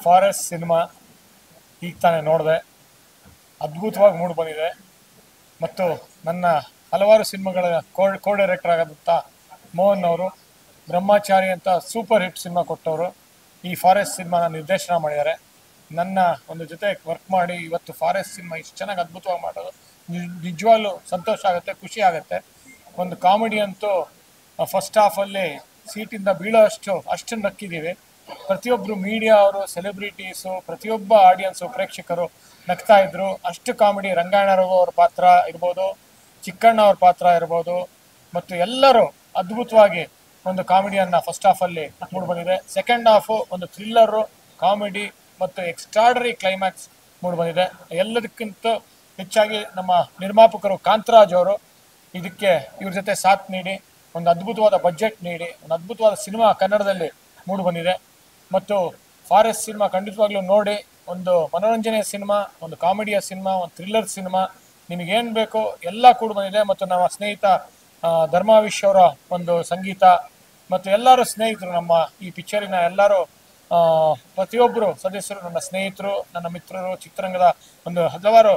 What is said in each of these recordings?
Forest cinema ಈಗ ತಾನೇ ನೋಡಿದೆ, ಅದ್ಭುತವಾಗಿ ಮೂಡಿ ಬಂದಿದೆ. ಮತ್ತು ನನ್ನ ಹಲವಾರು ಸಿನಿಮಾಗಳ ಕೋ ಡೈರೆಕ್ಟರ್ ಆಗೋದಂಥ ಮೋಹನ್ ಅವರು ಬ್ರಹ್ಮಚಾರಿ ಅಂತ ಸೂಪರ್ ಹಿಟ್ ಸಿನಿಮಾ ಕೊಟ್ಟವರು ಈ ಫಾರೆಸ್ಟ್ ಸಿನಿಮಾನ ನಿರ್ದೇಶನ ಮಾಡಿದ್ದಾರೆ. ನನ್ನ ಒಂದು ಜೊತೆ ವರ್ಕ್ ಮಾಡಿ ಇವತ್ತು ಫಾರೆಸ್ಟ್ ಸಿನಿಮಾ ಇಷ್ಟು ಚೆನ್ನಾಗಿ ಅದ್ಭುತವಾಗಿ ಮಾಡೋದು ನಿಜವಾಗ್ಲೂ ಸಂತೋಷ ಆಗುತ್ತೆ, ಖುಷಿ ಆಗುತ್ತೆ. ಒಂದು ಕಾಮಿಡಿ ಅಂತೂ ಫಸ್ಟ್ ಹಾಫಲ್ಲಿ ಸೀಟಿಂದ ಬೀಳೋ ಅಷ್ಟು ನಕ್ಕಿದ್ದೀವಿ. ಪ್ರತಿಯೊಬ್ಬರು ಮೀಡಿಯಾ ಅವರು, ಸೆಲೆಬ್ರಿಟೀಸು, ಪ್ರತಿಯೊಬ್ಬ ಆಡಿಯನ್ಸು, ಪ್ರೇಕ್ಷಕರು ನಗ್ತಾ ಇದ್ರು. ಅಷ್ಟು ಕಾಮಿಡಿ. ರಂಗಾಯಣರವು ಅವ್ರ ಪಾತ್ರ ಇರ್ಬೋದು, ಚಿಕ್ಕಣ್ಣ ಅವ್ರ ಪಾತ್ರ ಇರ್ಬೋದು, ಮತ್ತು ಎಲ್ಲರೂ ಅದ್ಭುತವಾಗಿ ಒಂದು ಕಾಮಿಡಿಯನ್ನು ಫಸ್ಟ್ ಹಾಫಲ್ಲಿ ಮೂಡಿ ಬಂದಿದೆ. ಸೆಕೆಂಡ್ ಹಾಫು ಒಂದು ಥ್ರಿಲ್ಲರು, ಕಾಮಿಡಿ ಮತ್ತು ಎಕ್ಸ್ಟ್ರಾರ್ಡರಿ ಕ್ಲೈಮ್ಯಾಕ್ಸ್ ಮೂಡಿ ಬಂದಿದೆ. ಎಲ್ಲದಕ್ಕಿಂತ ಹೆಚ್ಚಾಗಿ ನಮ್ಮ ನಿರ್ಮಾಪಕರು ಕಾಂತರಾಜ್ ಅವರು ಇದಕ್ಕೆ ಇವ್ರ ಜೊತೆ ಸಾಥ್ ನೀಡಿ ಒಂದು ಅದ್ಭುತವಾದ ಬಜೆಟ್ ನೀಡಿ ಒಂದು ಅದ್ಭುತವಾದ ಸಿನಿಮಾ ಕನ್ನಡದಲ್ಲಿ ಮೂಡಿ ಬಂದಿದೆ. ಮತ್ತು ಫಾರೆಸ್ಟ್ ಸಿನಿಮಾ ಖಂಡಿತವಾಗ್ಲೂ ನೋಡಿ. ಒಂದು ಮನೋರಂಜನೆಯ ಸಿನಿಮಾ, ಒಂದು ಕಾಮಿಡಿಯ ಸಿನಿಮಾ, ಒಂದು ಥ್ರಿಲ್ಲರ್ ಸಿನಿಮಾ, ನಿಮಗೇನು ಬೇಕೋ ಎಲ್ಲ ಕೂಡ ಬಂದಿದೆ. ಮತ್ತು ನಮ್ಮ ಸ್ನೇಹಿತ ಧರ್ಮಾವಿಶ್ ಅವರ ಒಂದು ಸಂಗೀತ ಮತ್ತು ಎಲ್ಲರೂ ಸ್ನೇಹಿತರು, ನಮ್ಮ ಈ ಪಿಕ್ಚರಿನ ಎಲ್ಲರೂ ಪ್ರತಿಯೊಬ್ಬರು ಸದಸ್ಯರು ನನ್ನ ಸ್ನೇಹಿತರು, ನನ್ನ ಮಿತ್ರರು, ಚಿತ್ರರಂಗದ ಒಂದು ಹಲವಾರು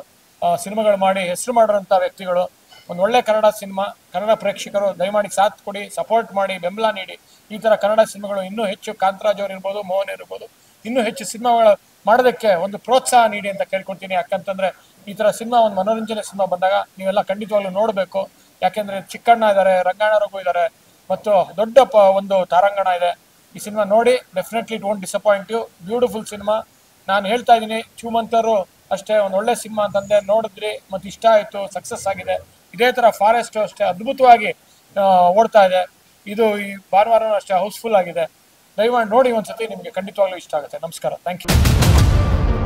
ಸಿನಿಮಾಗಳು ಮಾಡಿ ಹೆಸರು ಮಾಡಿರೋಂಥ ವ್ಯಕ್ತಿಗಳು. ಒಂದು ಒಳ್ಳೆ ಕನ್ನಡ ಸಿನಿಮಾ, ಕನ್ನಡ ಪ್ರೇಕ್ಷಕರು ದಯಮಾಡಿ ಸಾಥ್ ಕೊಡಿ, ಸಪೋರ್ಟ್ ಮಾಡಿ, ಬೆಂಬಲ ನೀಡಿ. ಈ ಥರ ಕನ್ನಡ ಸಿನಿಮಾಗಳು ಇನ್ನೂ ಹೆಚ್ಚು, ಕಾಂತರಾಜ್ ಅವರು ಇರ್ಬೋದು, ಮೋಹನ್ ಇರ್ಬೋದು, ಇನ್ನೂ ಹೆಚ್ಚು ಸಿನಿಮಾಗಳು ಮಾಡೋದಕ್ಕೆ ಒಂದು ಪ್ರೋತ್ಸಾಹ ನೀಡಿ ಅಂತ ಕೇಳ್ಕೊಳ್ತೀನಿ. ಯಾಕಂತಂದರೆ ಈ ಥರ ಸಿನಿಮಾ, ಒಂದು ಮನೋರಂಜನೆ ಸಿನಿಮಾ ಬಂದಾಗ ನೀವೆಲ್ಲ ಖಂಡಿತವಾಗ್ಲೂ ನೋಡಬೇಕು. ಯಾಕೆಂದರೆ ಚಿಕ್ಕಣ್ಣ ಇದ್ದಾರೆ, ರಂಗಾಯಣರಘು ಇದ್ದಾರೆ, ಮತ್ತು ದೊಡ್ಡ ಒಂದು ತಾರಾಂಗಣ ಇದೆ. ಈ ಸಿನಿಮಾ ನೋಡಿ, definitely it won't disappoint you. Beautiful cinema. ನಾನು ಹೇಳ್ತಾ ಇದ್ದೀನಿ, ಚೂಮಂತರು ಅಷ್ಟೇ ಒಂದು ಒಳ್ಳೆ ಸಿನಿಮಾ ಅಂತಂದೆ, ನೋಡಿದ್ರಿ ಮತ್ತು ಇಷ್ಟ ಆಯಿತು, ಸಕ್ಸಸ್ ಆಗಿದೆ. ಇದೇ ಥರ ಫಾರೆಸ್ಟು ಅಷ್ಟೇ ಅದ್ಭುತವಾಗಿ ಓಡ್ತಾ ಇದೆ. ಇದು ಈ ಭಾನುವಾರ ಅಷ್ಟೇ ಹೌಸ್ಫುಲ್ ಆಗಿದೆ. ದಯಮಾಡಿ ನೋಡಿ ಒಂದ್ಸತಿ, ನಿಮಗೆ ಖಂಡಿತವಾಗ್ಲೂ ಇಷ್ಟ ಆಗುತ್ತೆ. ನಮಸ್ಕಾರ, ಥ್ಯಾಂಕ್ ಯು.